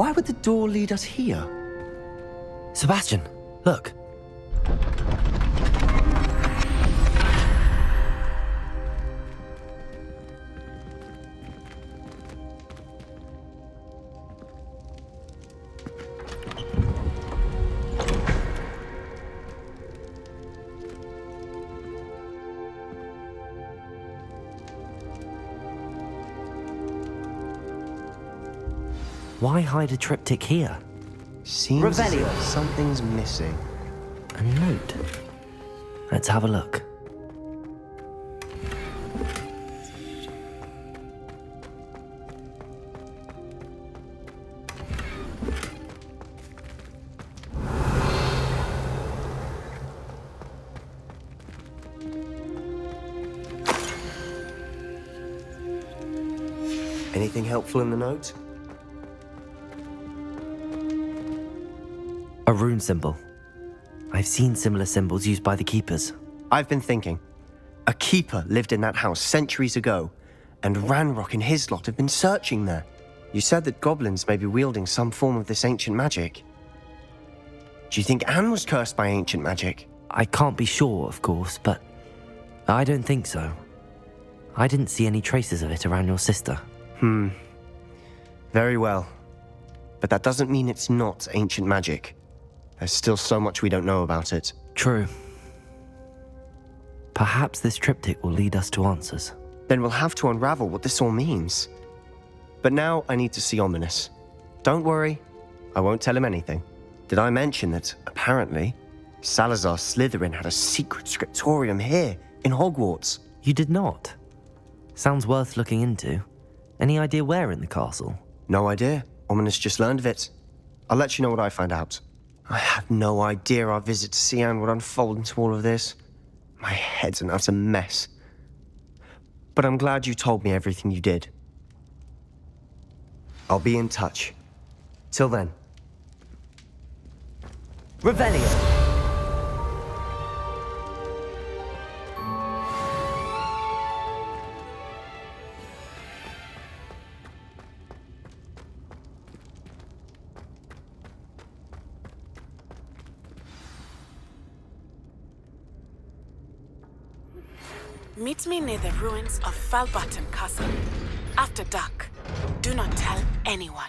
why would the door lead us here? Sebastian, look. Why hide a triptych here? Seems as if something's missing. A note. Let's have a look. Anything helpful in the note? A rune symbol. I've seen similar symbols used by the keepers. I've been thinking. A keeper lived in that house centuries ago, and Ranrock and his lot have been searching there. You said that goblins may be wielding some form of this ancient magic. Do you think Anne was cursed by ancient magic? I can't be sure, of course, but I don't think so. I didn't see any traces of it around your sister. Very well. But that doesn't mean it's not ancient magic. There's still so much we don't know about it. True. Perhaps this triptych will lead us to answers. Then we'll have to unravel what this all means. But now I need to see Ominous. Don't worry, I won't tell him anything. Did I mention that, apparently, Salazar Slytherin had a secret scriptorium here, in Hogwarts? You did not? Sounds worth looking into. Any idea where in the castle? No idea. Ominous just learned of it. I'll let you know what I find out. I had no idea our visit to Cian would unfold into all of this. My head's an utter mess. But I'm glad you told me everything you did. I'll be in touch. Till then. Revelio! Meet me near the ruins of Falbutton Castle. After dark. Do not tell anyone.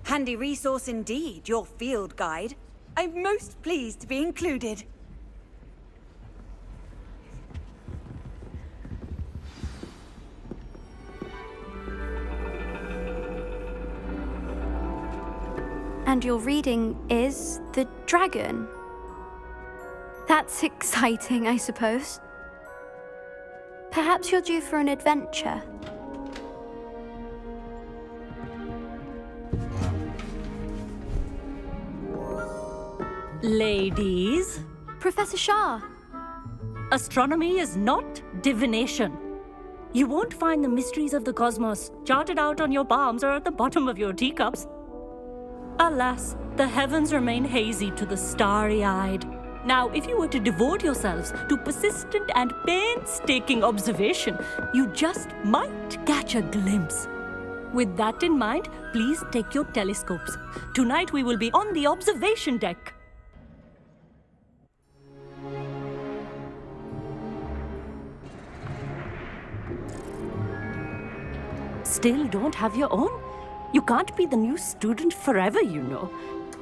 Handy resource indeed, your field guide. I'm most pleased to be included. And your reading is the dragon. That's exciting, I suppose. Perhaps you're due for an adventure. Ladies, Professor Shah. astronomy is not divination. You won't find the mysteries of the cosmos charted out on your palms or at the bottom of your teacups. Alas, the heavens remain hazy to the starry-eyed. Now, if you were to devote yourselves to persistent and painstaking observation, you just might catch a glimpse. With that in mind, please take your telescopes. Tonight we will be on the observation deck. still don't have your own? You can't be the new student forever, you know.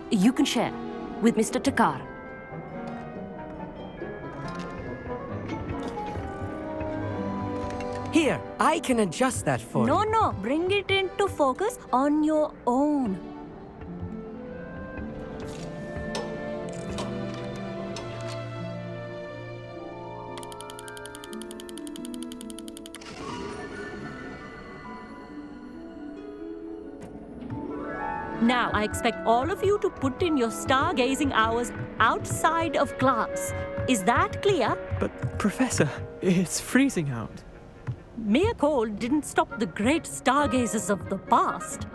You can share with Mr. Takar. Here, I can adjust that for you. No, bring it into focus on your own. Now, I expect all of you to put in your stargazing hours outside of class. Is that clear? But, Professor, it's freezing out. Mere cold didn't stop the great stargazers of the past.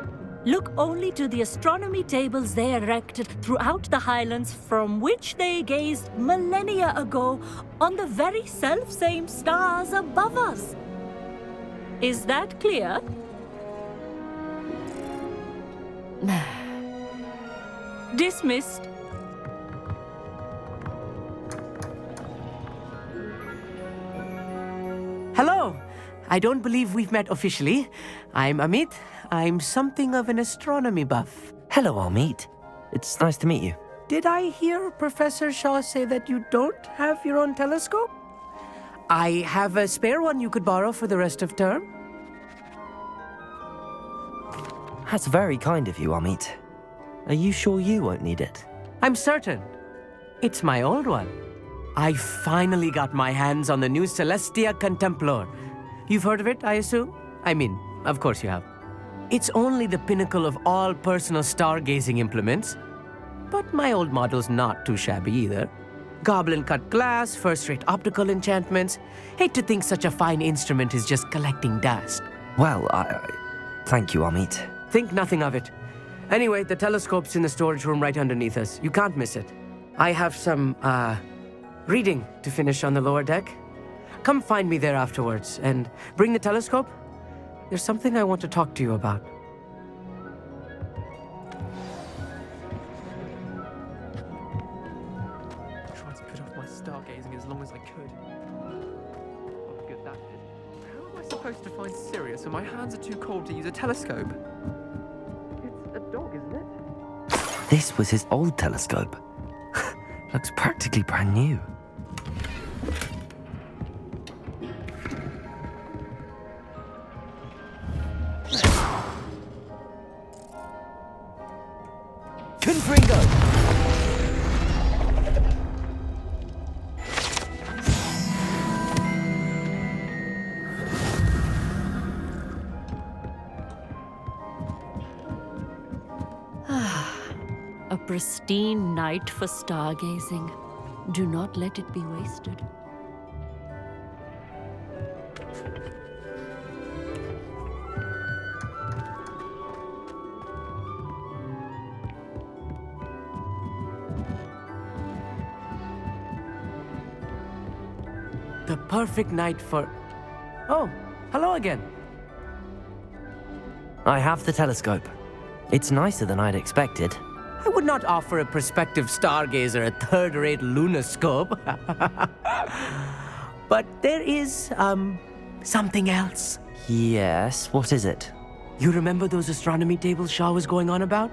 Look only to the astronomy tables they erected throughout the highlands from which they gazed millennia ago on the very self-same stars above us. Is that clear? Dismissed. Hello. I don't believe we've met officially. I'm Amit. I'm something of an astronomy buff. Hello, Amit. It's nice to meet you. Did I hear Professor Shaw say that you don't have your own telescope? I have a spare one you could borrow for the rest of term. That's very kind of you, Amit. Are you sure you won't need it? I'm certain. It's my old one. I finally got my hands on the new Celestia Contemplar. You've heard of it, I assume? I mean, of course you have. It's only the pinnacle of all personal stargazing implements. But my old model's not too shabby either. Goblin-cut glass, first-rate optical enchantments. Hate to think such a fine instrument is just collecting dust. Well, thank you, Amit. Think nothing of it. Anyway, the telescope's in the storage room right underneath us. You can't miss it. I have some, reading to finish on the lower deck. Come find me there afterwards, and bring the telescope. There's something I want to talk to you about. I tried to put off my stargazing as long as I could. Oh, good that is. How am I supposed to find Sirius when my hands are too cold to use a telescope? It's a dog, isn't it? This was his old telescope. Looks practically brand new. Confringo! A pristine night for stargazing. Do not let it be wasted. The perfect night for... Oh, hello again. I have the telescope. It's nicer than I'd expected. I would not offer a prospective stargazer a third-rate lunoscope. But there is, something else. Yes, what is it? You remember those astronomy tables Shaw was going on about?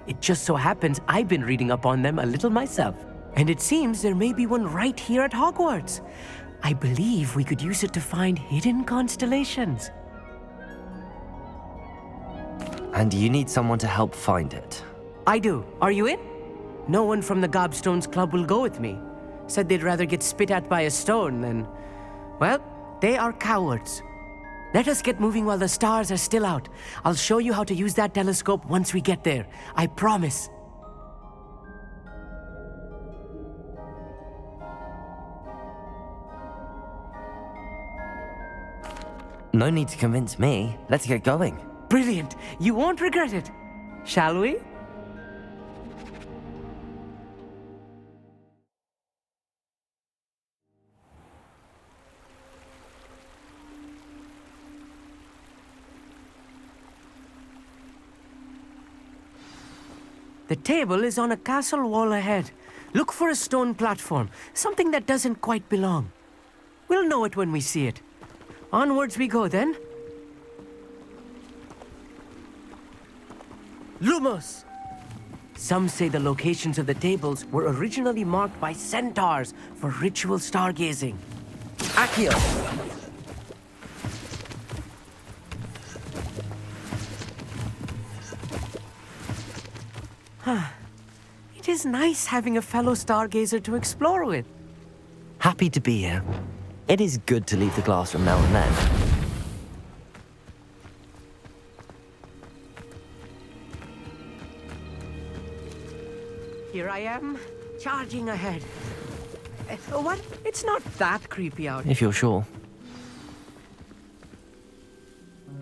It just so happens I've been reading up on them a little myself. And it seems there may be one right here at Hogwarts. I believe we could use it to find hidden constellations. And you need someone to help find it. I do. Are you in? No one from the Gobstones Club will go with me. Said they'd rather get spit at by a stone than... Well, they are cowards. Let us get moving while the stars are still out. I'll show you how to use that telescope once we get there. I promise. No need to convince me. Let's get going. Brilliant. You won't regret it. Shall we? The table is on a castle wall ahead. Look for a stone platform, something that doesn't quite belong. We'll know it when we see it. Onwards we go then. Lumos! Some say the locations of the tables were originally marked by centaurs for ritual stargazing. Accio! It is nice having a fellow stargazer to explore with. Happy to be here. It is good to leave the classroom now and then. Here I am, charging ahead. What? It's not that creepy out. If you're sure.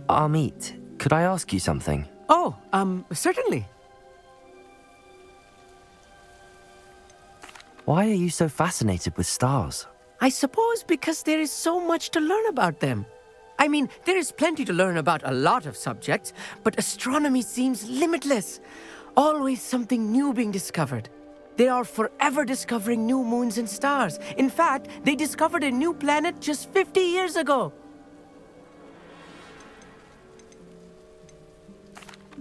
Amit, could I ask you something? Oh, certainly. Why are you so fascinated with stars? I suppose because there is so much to learn about them. I mean, there is plenty to learn about a lot of subjects, but astronomy seems limitless. Always something new being discovered. They are forever discovering new moons and stars. In fact, they discovered a new planet just 50 years ago.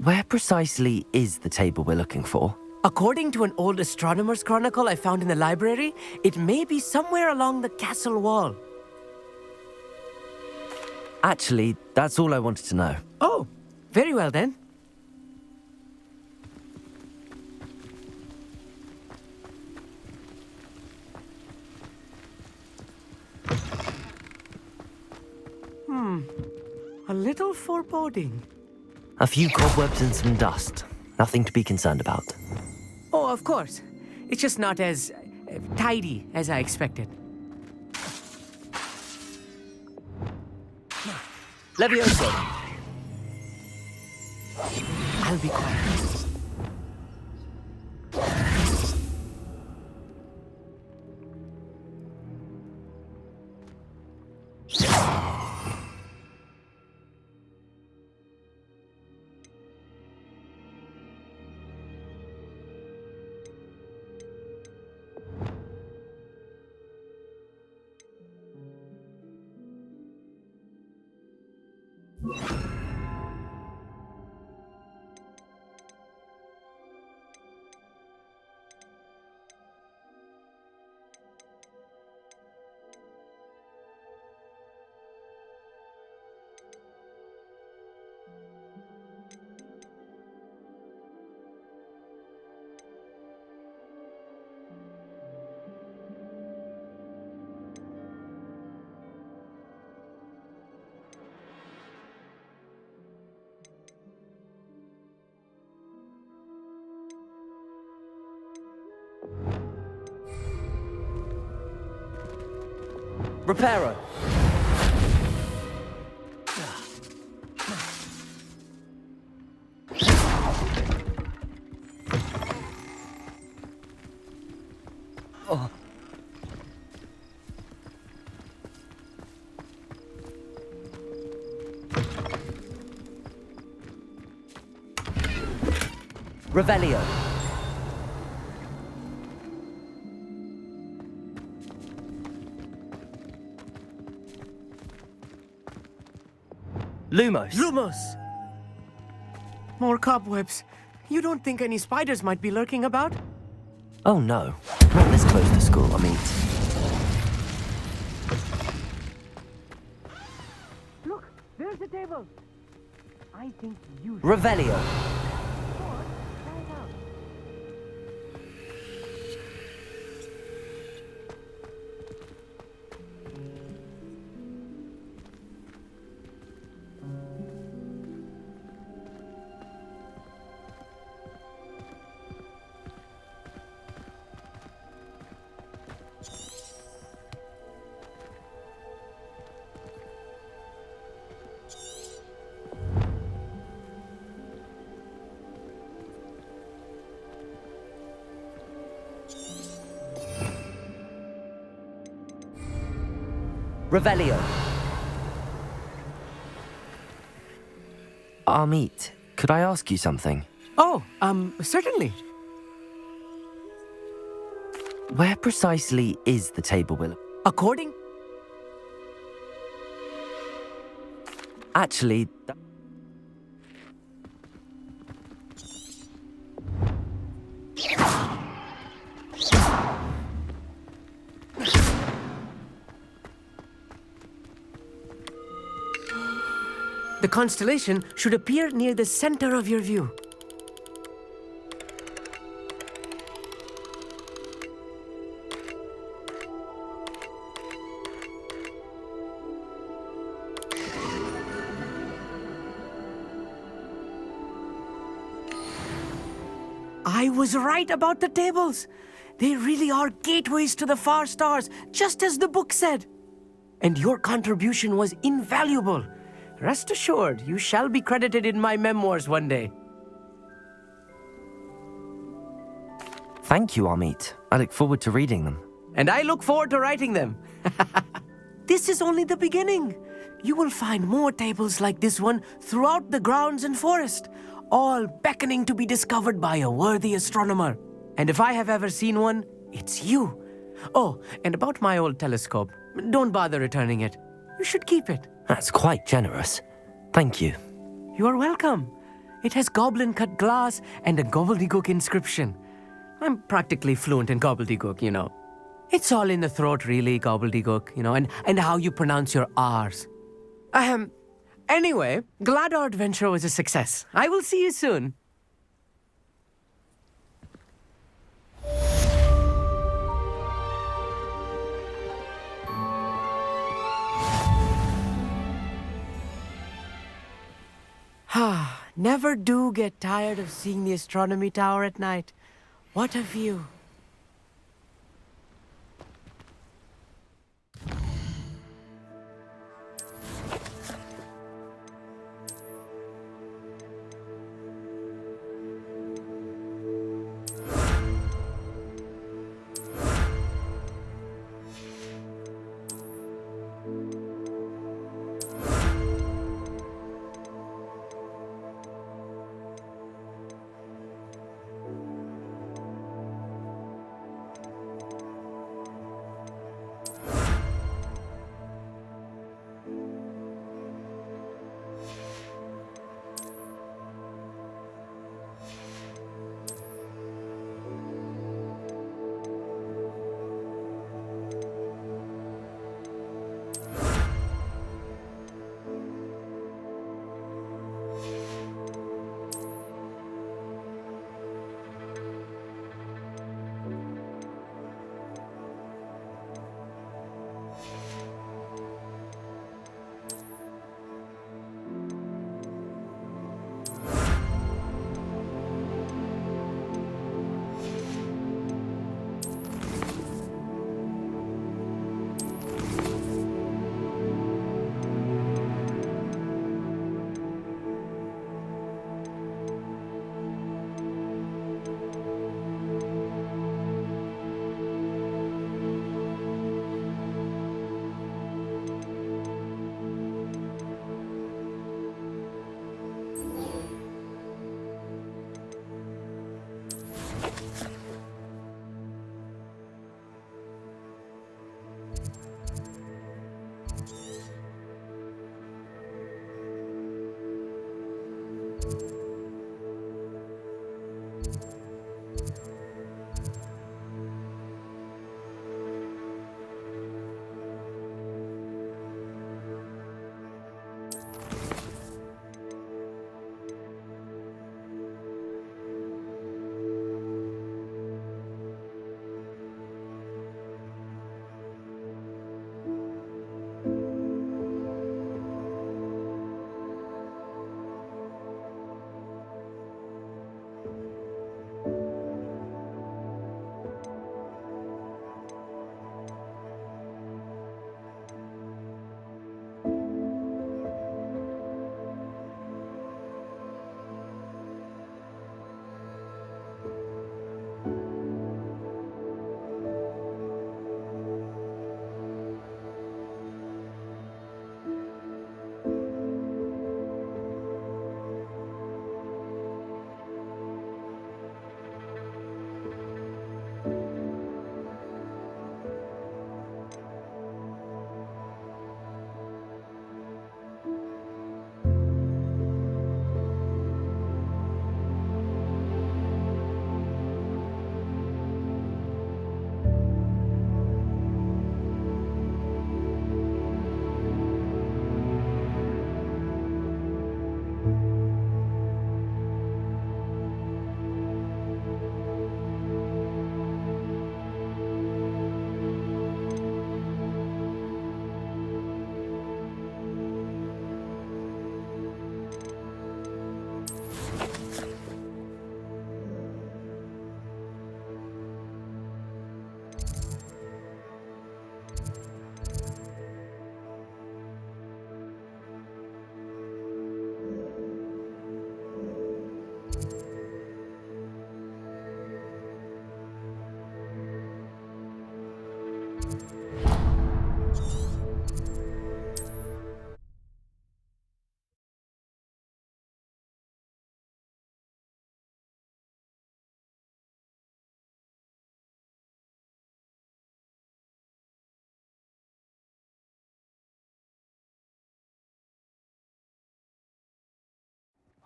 Where precisely is the table we're looking for? According to an old astronomer's chronicle I found in the library, it may be somewhere along the castle wall. Actually, that's all I wanted to know. Oh, very well then. A little foreboding. A few cobwebs and some dust. Nothing to be concerned about. Oh, of course. It's just not as tidy as I expected. Levioso! I'll be quiet. Reparo! Revelio. Lumos. Lumos! More cobwebs. You don't think any spiders might be lurking about? Oh no, not this close to school, I mean. Look, there's the table. I think you should Revelio. try it out. Revelio. Amit, could I ask you something? Oh, certainly. Where precisely is the table we're... According... Actually, The constellation should appear near the center of your view. I was right about the tables. They really are gateways to the far stars, just as the book said. And your contribution was invaluable. Rest assured, you shall be credited in my memoirs one day. Thank you, Amit. I look forward to reading them. And I look forward to writing them. This is only the beginning. You will find more tables like this one throughout the grounds and forest, all beckoning to be discovered by a worthy astronomer. And if I have ever seen one, it's you. Oh, and about my old telescope, don't bother returning it. You should keep it. That's quite generous. Thank you. You are welcome. It has goblin-cut glass and a gobbledygook inscription. I'm practically fluent in gobbledygook, you know. It's all in the throat, really, gobbledygook, you know, and how you pronounce your R's. Anyway, glad our adventure was a success. I will see you soon. Never do get tired of seeing the astronomy tower at night. What a view.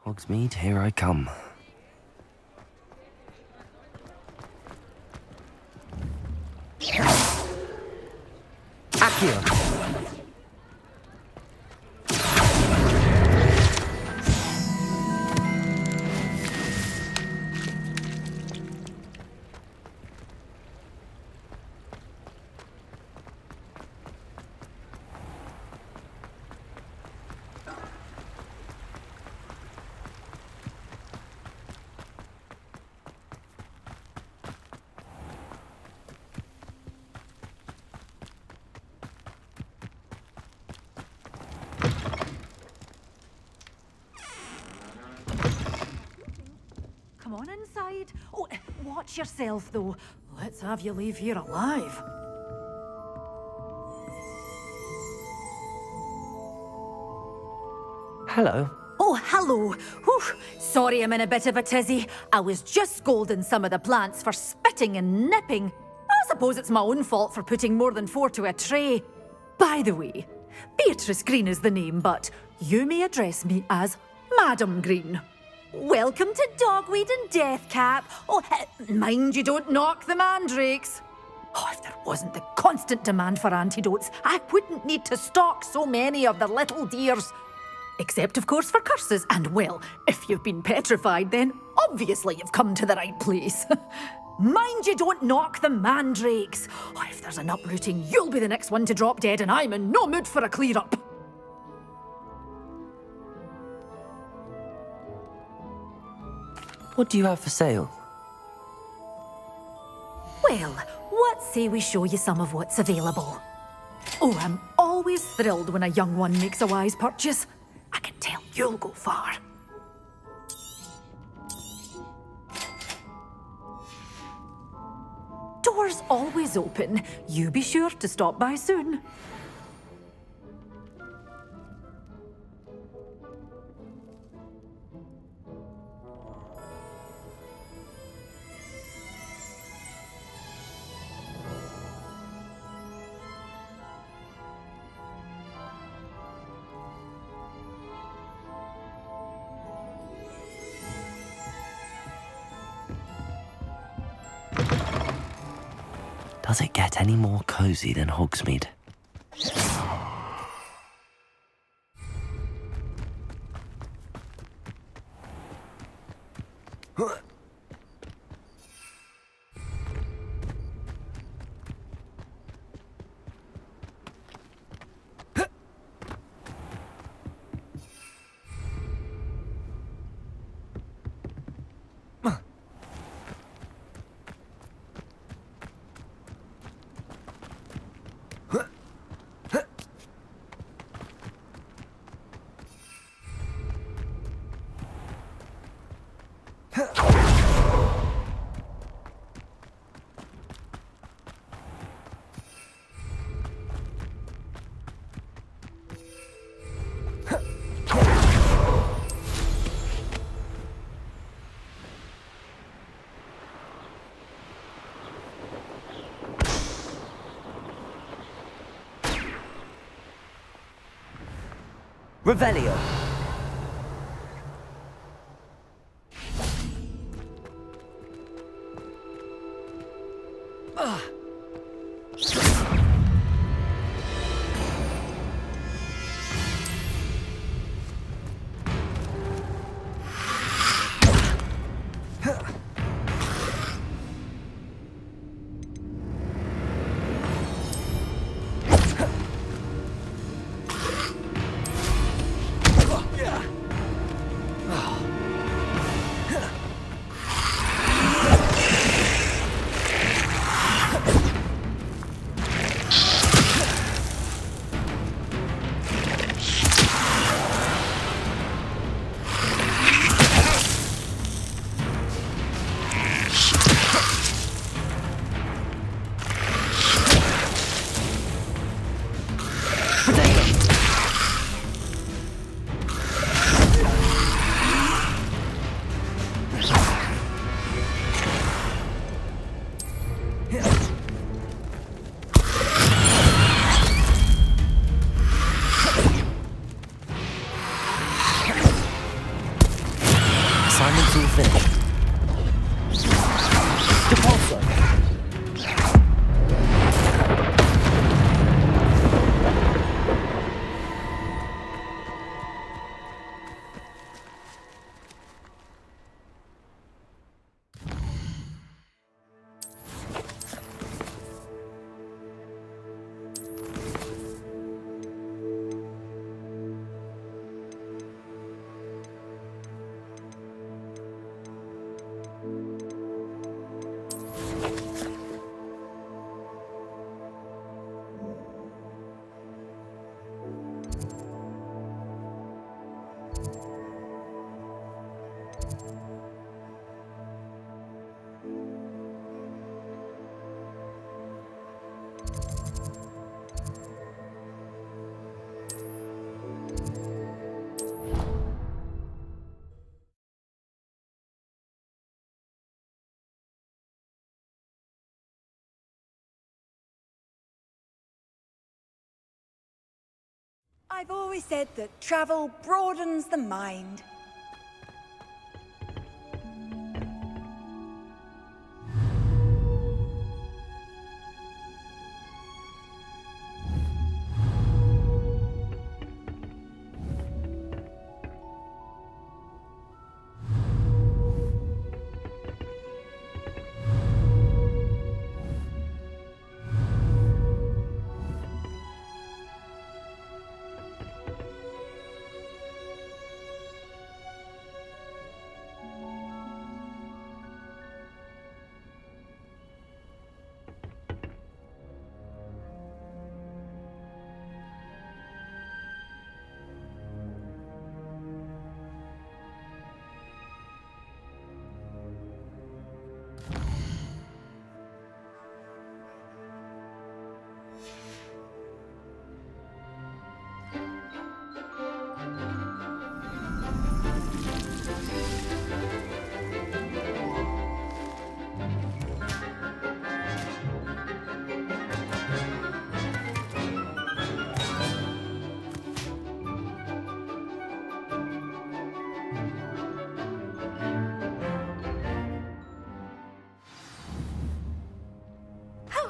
Hogsmeade, here I come. Accio! Come on inside. Oh, watch yourself, though. Let's have you leave here alive. Hello. Oh, hello. Whew. Sorry I'm in a bit of a tizzy. I was just scolding some of the plants for spitting and nipping. I suppose it's my own fault for putting more than 4 to a tray. By the way, Beatrice Green is the name, but you may address me as Madam Green. Welcome to Dogweed and Deathcap. Oh, mind you don't knock the mandrakes. Oh, if there wasn't the constant demand for antidotes, I wouldn't need to stock so many of the little dears. Except, of course, for curses. And, well, if you've been petrified, then obviously you've come to the right place. Mind you don't knock the mandrakes. Oh, if there's an uprooting, you'll be the next one to drop dead, and I'm in no mood for a clear-up. What do you have for sale? Well, what say we show you some of what's available? Oh, I'm always thrilled when a young one makes a wise purchase. I can tell you'll go far. Doors always open. You be sure to stop by soon. Does it get any more cozy than Hogsmeade? Revelio. Assignment's all finished. Depulso! I've always said that travel broadens the mind.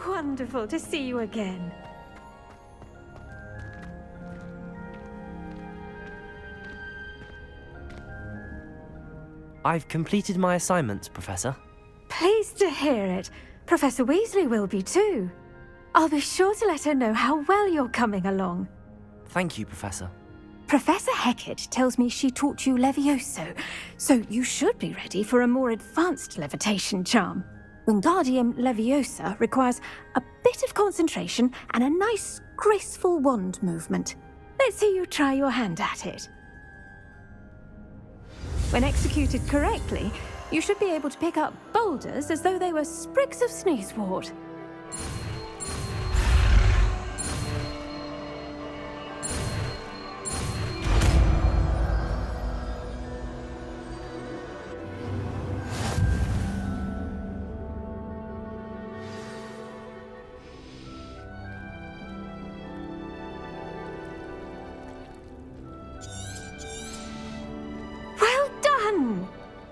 Wonderful to see you again. I've completed my assignments, Professor. Pleased to hear it. Professor Weasley will be too. I'll be sure to let her know how well you're coming along. Thank you, Professor. Professor Hecat tells me she taught you Levioso, so you should be ready for a more advanced levitation charm. Wingardium Leviosa requires a bit of concentration and a nice, graceful wand movement. Let's see you try your hand at it. When executed correctly, you should be able to pick up boulders as though they were sprigs of sneezewort.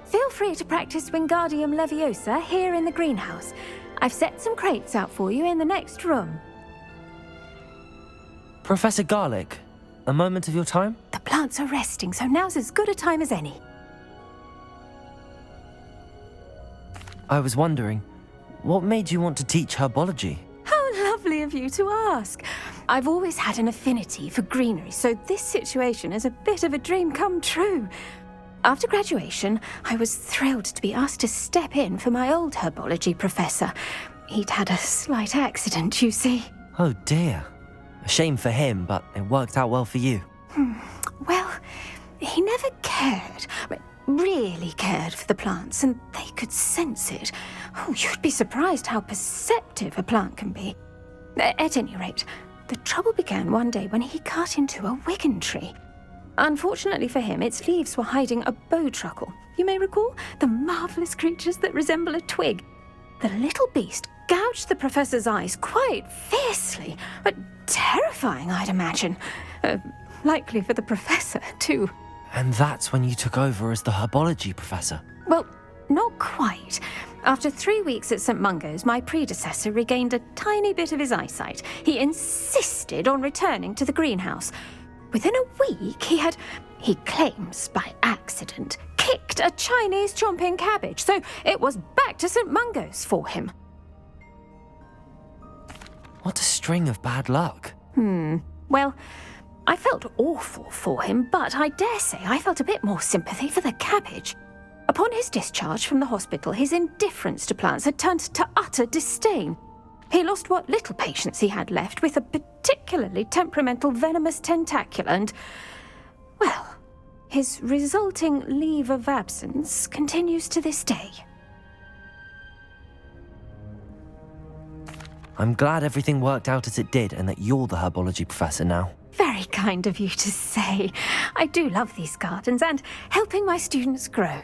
Feel free to practice Wingardium Leviosa here in the greenhouse. I've set some crates out for you in the next room. Professor Garlick, a moment of your time? The plants are resting, so now's as good a time as any. I was wondering, what made you want to teach herbology? How lovely of you to ask. I've always had an affinity for greenery, so this situation is a bit of a dream come true. After graduation, I was thrilled to be asked to step in for my old herbology professor. He'd had a slight accident, you see. Oh dear. A shame for him, but it worked out well for you. Well, he never cared, really cared for the plants, and they could sense it. Oh, you'd be surprised how perceptive a plant can be. At any rate, the trouble began one day when he cut into a Wigan tree. Unfortunately for him, its leaves were hiding a bowtruckle. You may recall the marvellous creatures that resemble a twig. The little beast gouged the professor's eyes quite fiercely, but terrifying, I'd imagine. Likely for the professor, too. And that's when you took over as the herbology professor. Well, not quite. After 3 weeks at St. Mungo's, my predecessor regained a tiny bit of his eyesight. He insisted on returning to the greenhouse. Within a week, he claims by accident, kicked a Chinese chomping cabbage, so it was back to St. Mungo's for him. What a string of bad luck. Well, I felt awful for him, but I dare say I felt a bit more sympathy for the cabbage. Upon his discharge from the hospital, his indifference to plants had turned to utter disdain. He lost what little patience he had left with a particularly temperamental venomous tentacula and, well, his resulting leave of absence continues to this day. I'm glad everything worked out as it did and that you're the herbology professor now. Very kind of you to say. I do love these gardens and helping my students grow.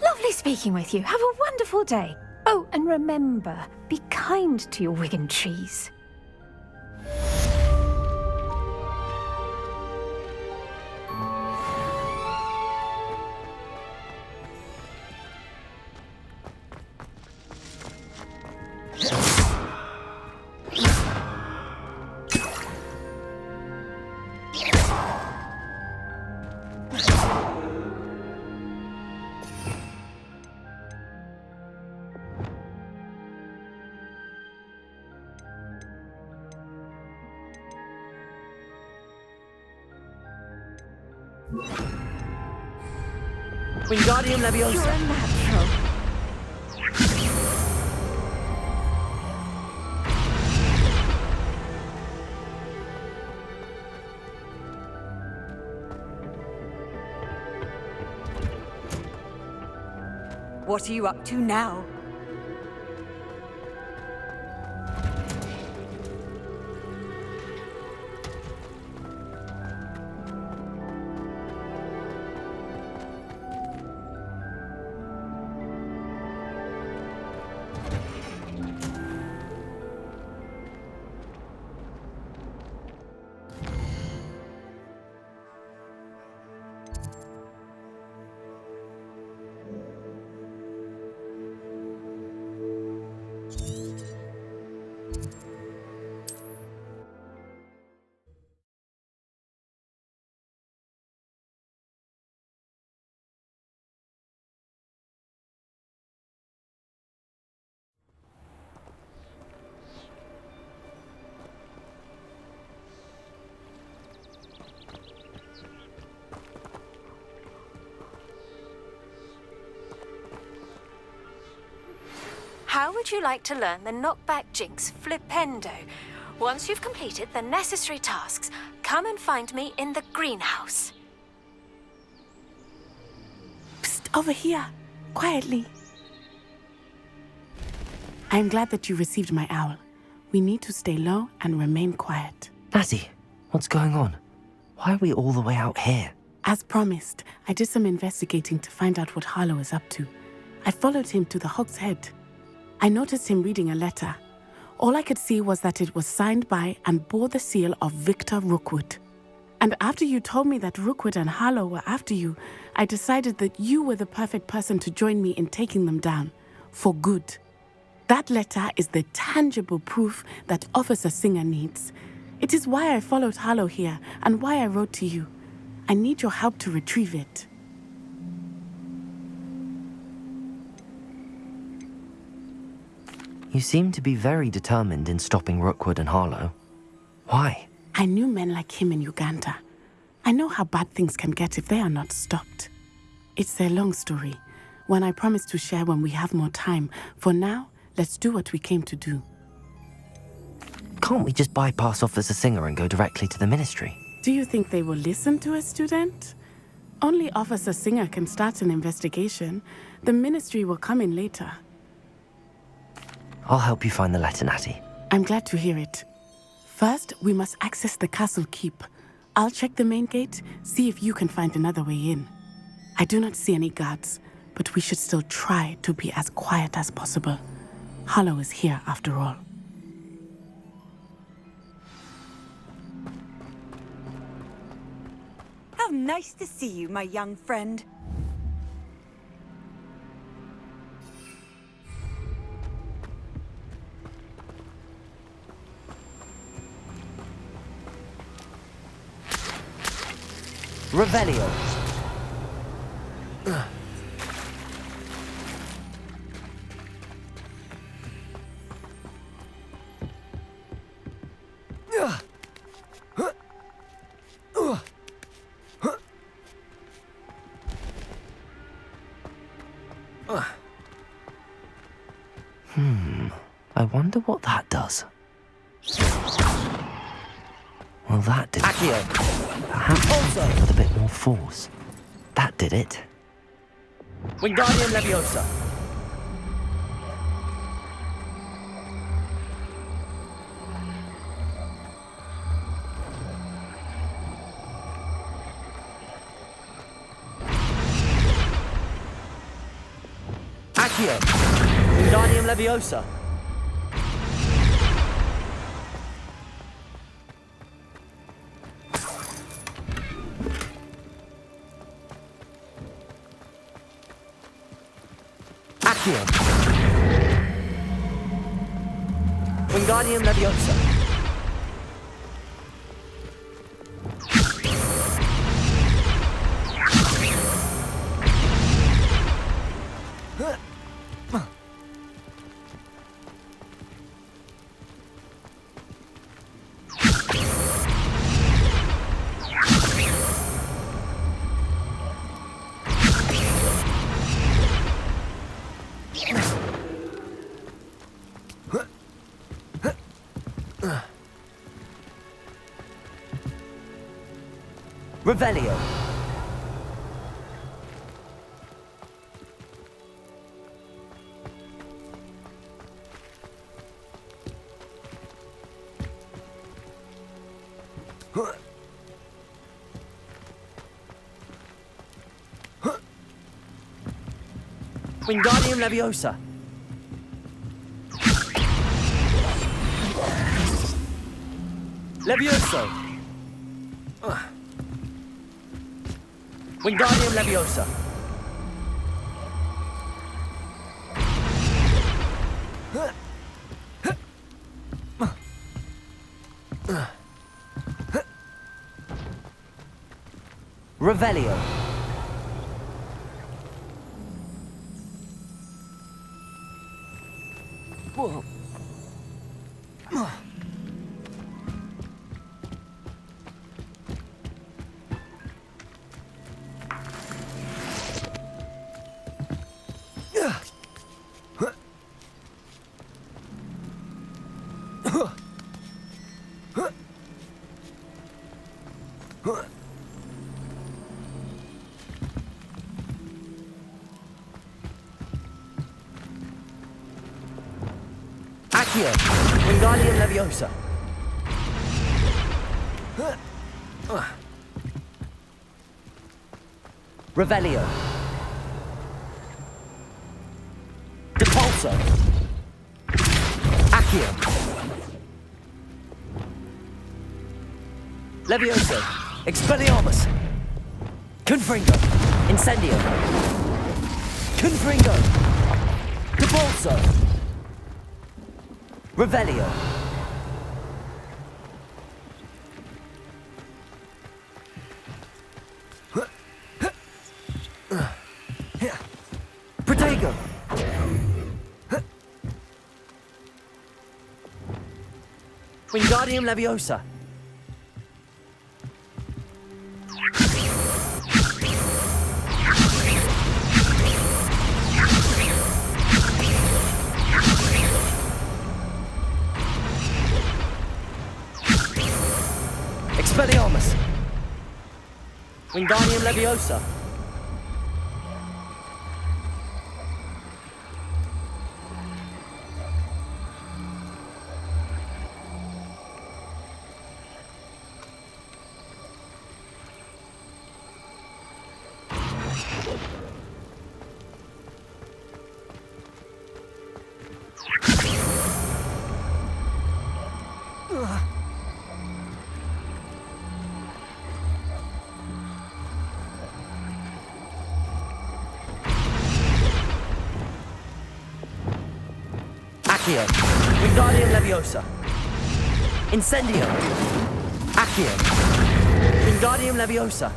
Lovely speaking with you. Have a wonderful day. Oh, and remember, be kind to your Wigan trees. Wingardium Leviosa. You're a natural. What are you up to now? How would you like to learn the knockback jinx flipendo? Once you've completed the necessary tasks, come and find me in the greenhouse. Psst, over here. Quietly. I'm glad that you received my owl. We need to stay low and remain quiet. Natty, what's going on? Why are we all the way out here? As promised, I did some investigating to find out what Harlow is up to. I followed him to the Hog's Head. I noticed him reading a letter. All I could see was that it was signed by and bore the seal of Victor Rookwood. And after you told me that Rookwood and Harlow were after you, I decided that you were the perfect person to join me in taking them down. For good. That letter is the tangible proof that Officer Singer needs. It is why I followed Harlow here and why I wrote to you. I need your help to retrieve it. You seem to be very determined in stopping Rookwood and Harlow. Why? I knew men like him in Uganda. I know how bad things can get if they are not stopped. It's a long story, one I promise to share when we have more time. For now, let's do what we came to do. Can't we just bypass Officer Singer and go directly to the ministry? Do you think they will listen to a student? Only Officer Singer can start an investigation. The ministry will come in later. I'll help you find the letter, Natty. I'm glad to hear it. First, we must access the castle keep. I'll check the main gate, see if you can find another way in. I do not see any guards, but we should still try to be as quiet as possible. Harlow is here after all. How How nice to see you, my young friend. Revelio. I wonder what that does. Well, that did it. Perhaps also with a bit more force. That did it. Wingardium Leviosa. Accio. Wingardium Leviosa. Accio. Wingardium Leviosa. Revelio. Wingardium Leviosa. Levioso. Wingardium Leviosa. Revelio. Whoa. Accio. Wingardium Leviosa. Revelio. Depulso. Accio. Levioso. Expelliarmus. Confringo. Incendio. Confringo. Depulso. Revelio. Protego. Wingardium Leviosa. Expelliarmus. Wingardium Leviosa. Accio. Wingardium Leviosa. Incendio. Accio. Wingardium Leviosa.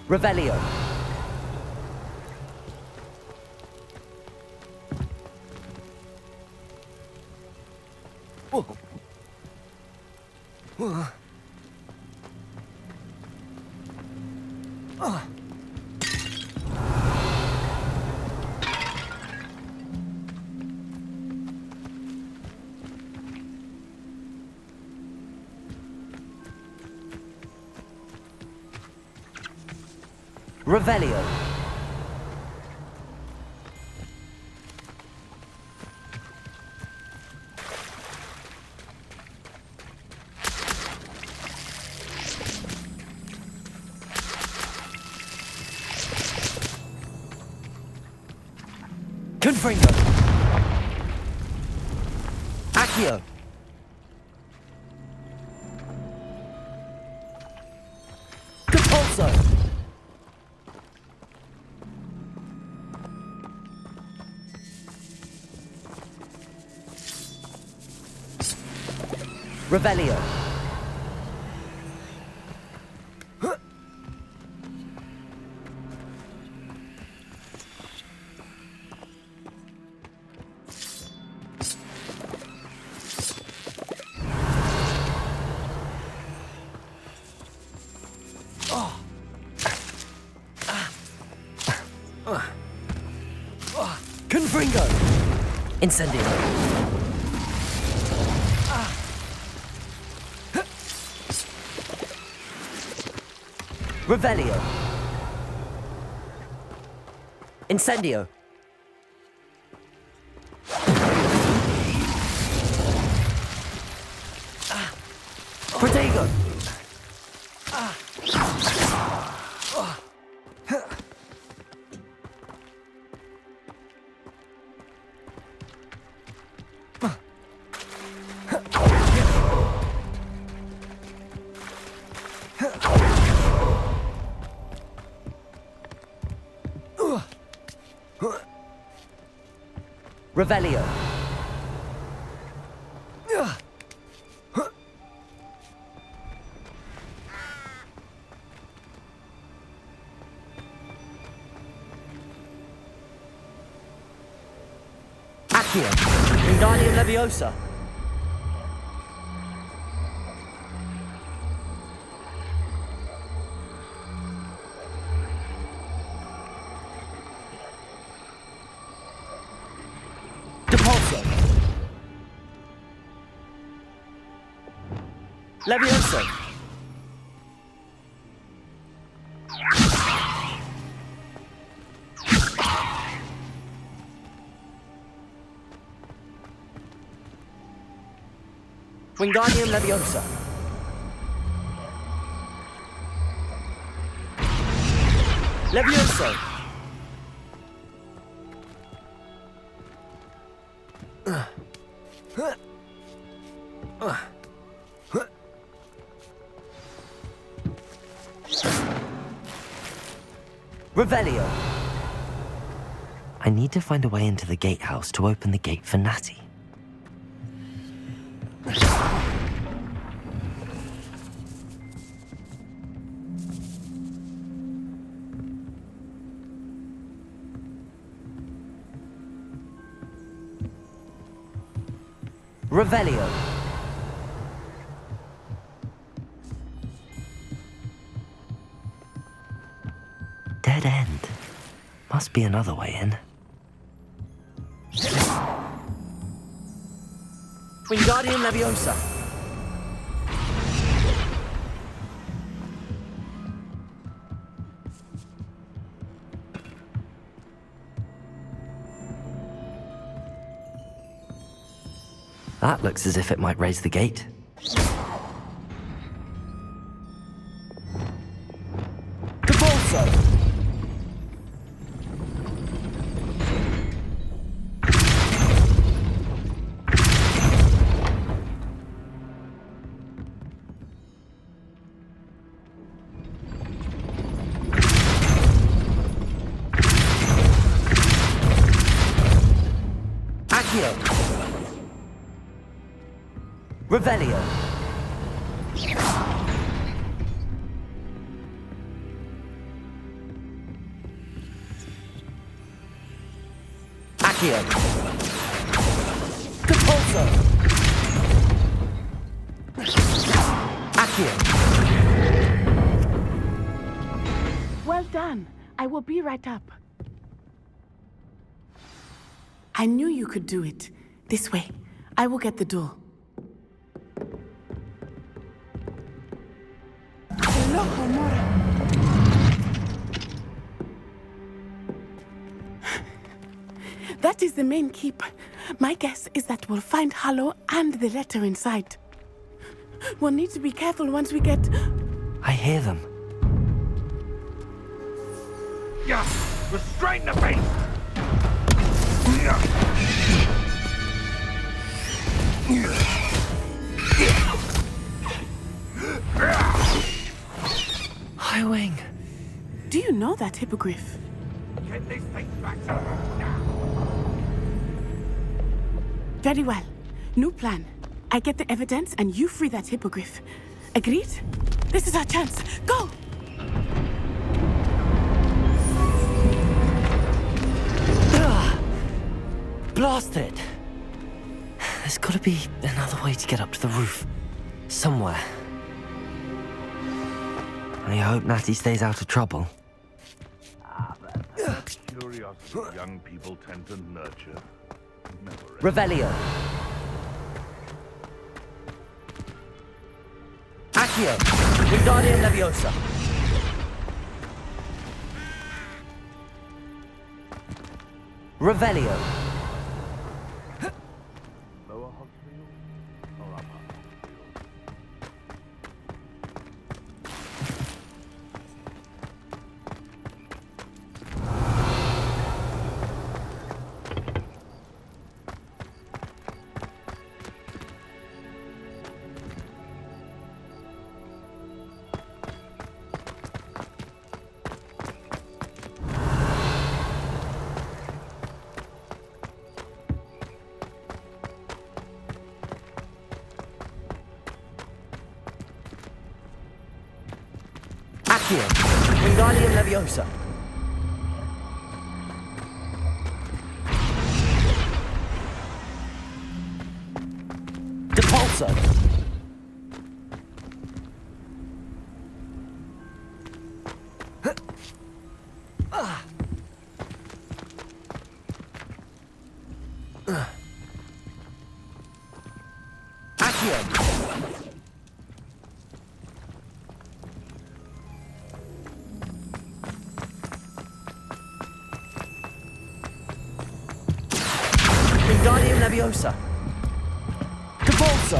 Revelio. Whoa. Whoa. Revelio. Confringo. Accio. Compulso. Revelio. Confringo. Incendio. Revelio. Incendio. Protego. Revelio. Accio. Wingardium Leviosa. Depulso. Levioso. Wingardium Leviosa. Levioso. Revelio. I need to find a way into the gatehouse to open the gate for Natty. Revelio. Dead end. Must be another way in. Wingardium Leviosa. That looks as if it might raise the gate. Compulso. Accio! Revelio! Accio! Compulso! Accio! Well done. I will be right up. I knew you could do it. This way. I will get the door. That is the main keep. My guess is that we'll find Hollow and the letter inside. We'll need to be careful once we get... I hear them. Yeah! Restrain the beast! Highwing. Do you know that hippogriff? Get these things back to now! Very well. New plan. I get the evidence and you free that hippogriff. Agreed? This is our chance. Go! Blast it! There's gotta be another way to get up to the roof. Somewhere. I hope Natty stays out of trouble. Curiosity young people tend to nurture. Revelio! Accio! Wingardium Leviosa! Revelio! Lower Hogsfield or upper Hogsfield? Accio! Wingardium Leviosa! Depulso! Accio! Wingardium Leviosa! Depulso!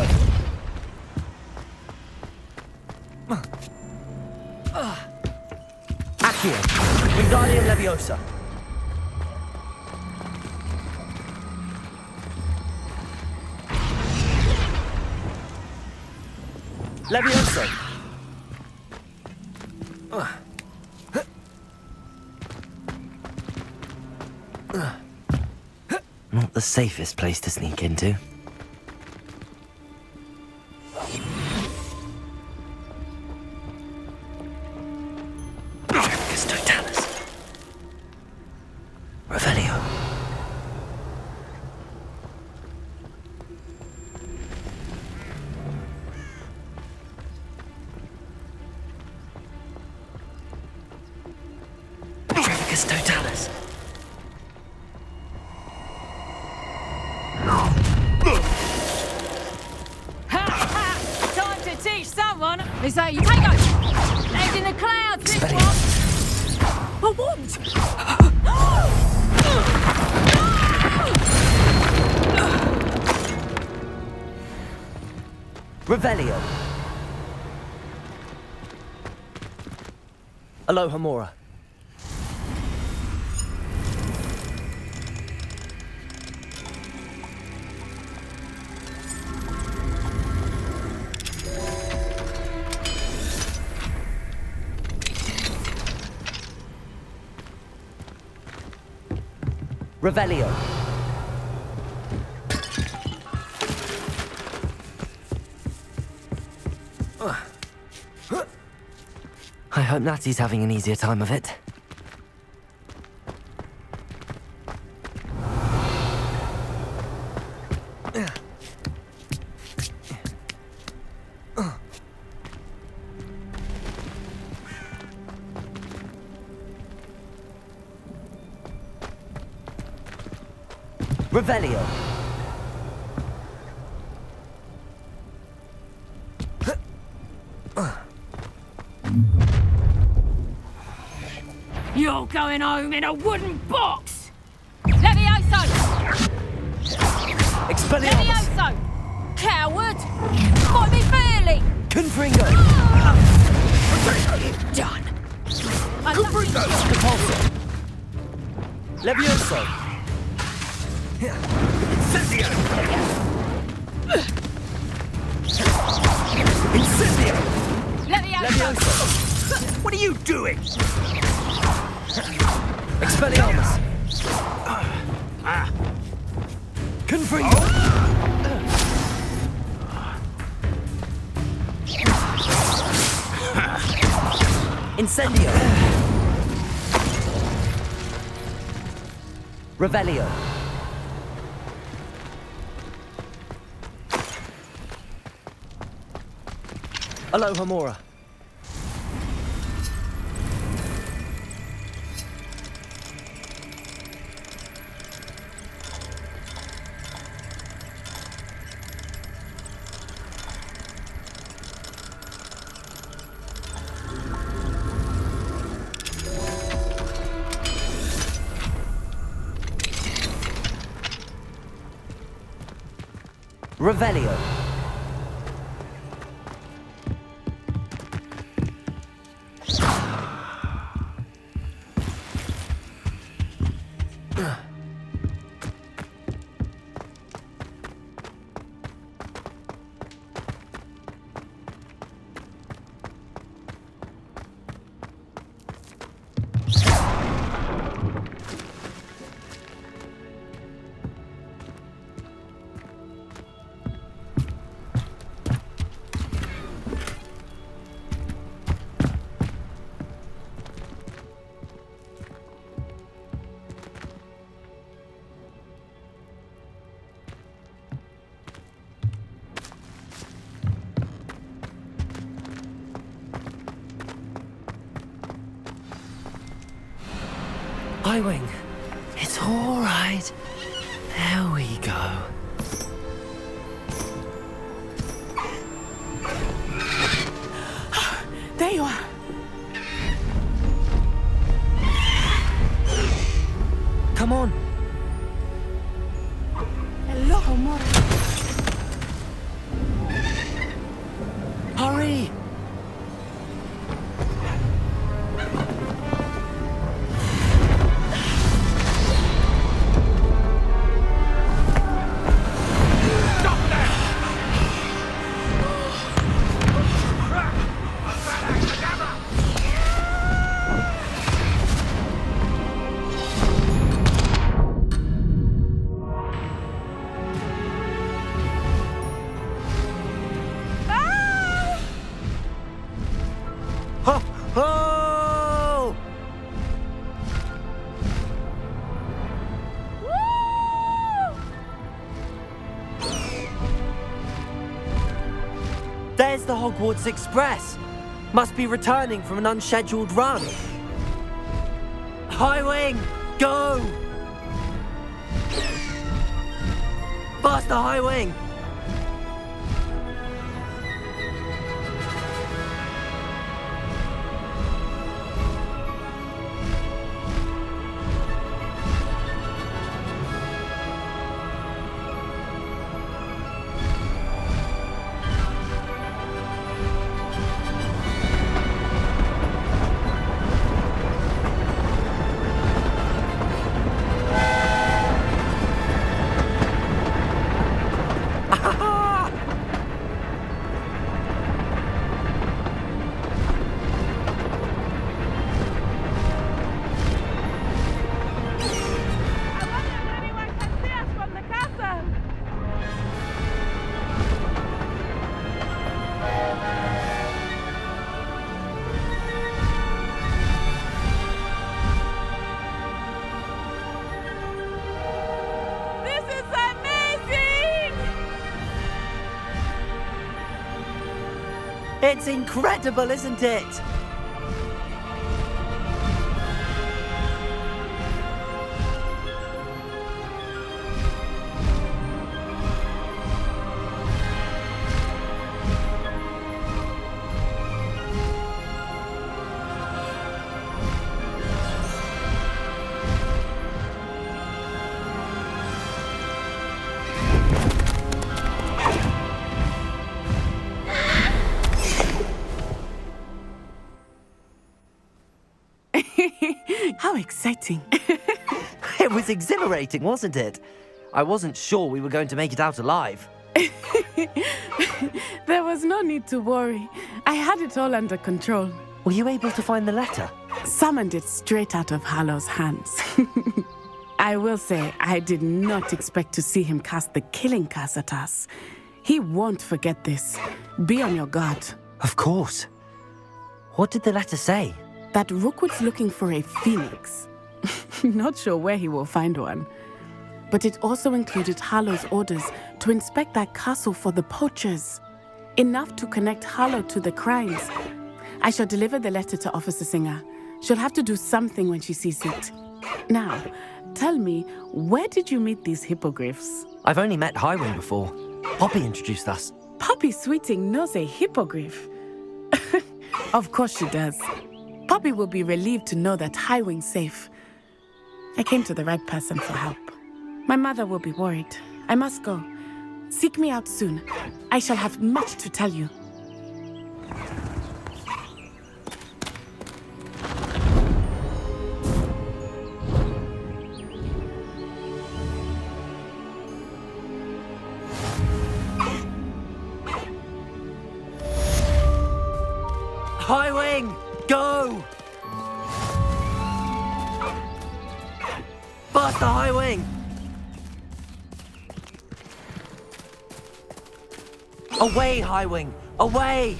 Accio! Wingardium Leviosa! Levioso! Not the safest place to sneak into. Trafficus Totalis. Revelio. Trafficus Totalis. Time to teach someone. They say you take us. Legs in the clouds, this one. A wand. Revelio. Alohomora. Revelio. hope Natty's having an easier time of it. Revelio. You're going home in a wooden box! Levioso! Expelliarmus! Levioso! Coward! Fight me fairly! Confringo! Done! Confringo! Repulsor! Levioso! Incendio! Incendio! Levioso! What are you doing? Expelliarmus! Confringo! Incendio! Revelio! Aloha Mora. Revelio. Highwing, it's all right. There we go. There you are. Come on. Hello, Mora. Hurry! Oh! There's the Hogwarts Express. Must be returning from an unscheduled run. Highwing, go! Faster, Highwing! It's incredible, isn't it? How exciting. It was exhilarating, wasn't it? I wasn't sure we were going to make it out alive. There was no need to worry. I had it all under control. Were you able to find the letter? Summoned it straight out of Harlow's hands. I will say, I did not expect to see him cast the killing curse at us. He won't forget this. Be on your guard. Of course. What did the letter say? That Rookwood's looking for a phoenix. Not sure where he will find one. But it also included Harlow's orders to inspect that castle for the poachers. Enough to connect Harlow to the crimes. I shall deliver the letter to Officer Singer. She'll have to do something when she sees it. Now, tell me, where did you meet these hippogriffs? I've only met Heyyy before. Poppy introduced us. Poppy Sweeting knows a hippogriff. Of course she does. Poppy will be relieved to know that Heyy's safe. I came to the right person for help. My mother will be worried. I must go. Seek me out soon. I shall have much to tell you. Heyyy, go! Faster, Heyyy! Away, Heyyy! Away!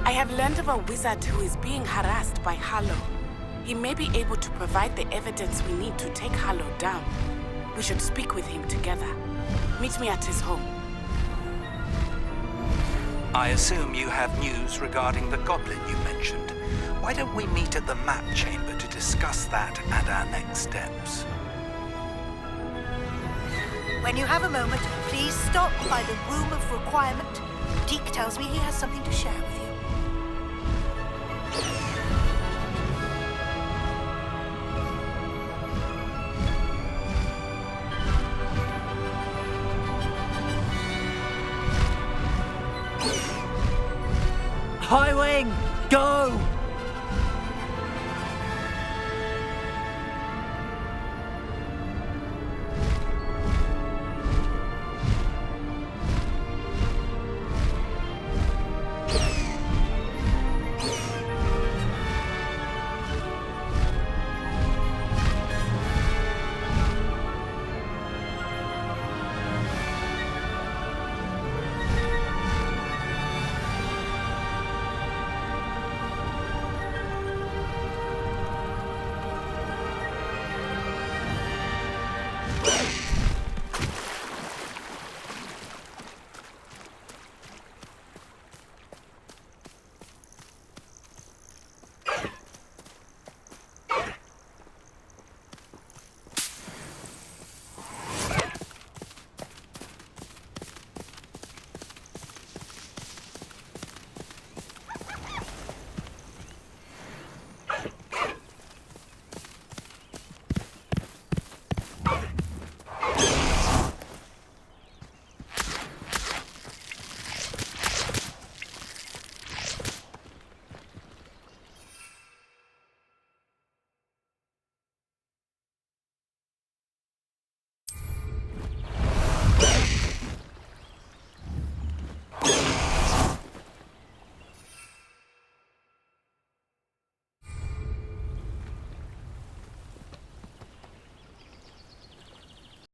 I have learned of a wizard who is being harassed by Harlow. He may be able to provide the evidence we need to take Harlow down. We should speak with him together. Meet me at his home. I assume you have news regarding the goblin you mentioned. Why don't we meet at the map chamber to discuss that and our next steps? When you have a moment, please stop by the Room of Requirement. Deke tells me he has something to share with you. Heyyy, go!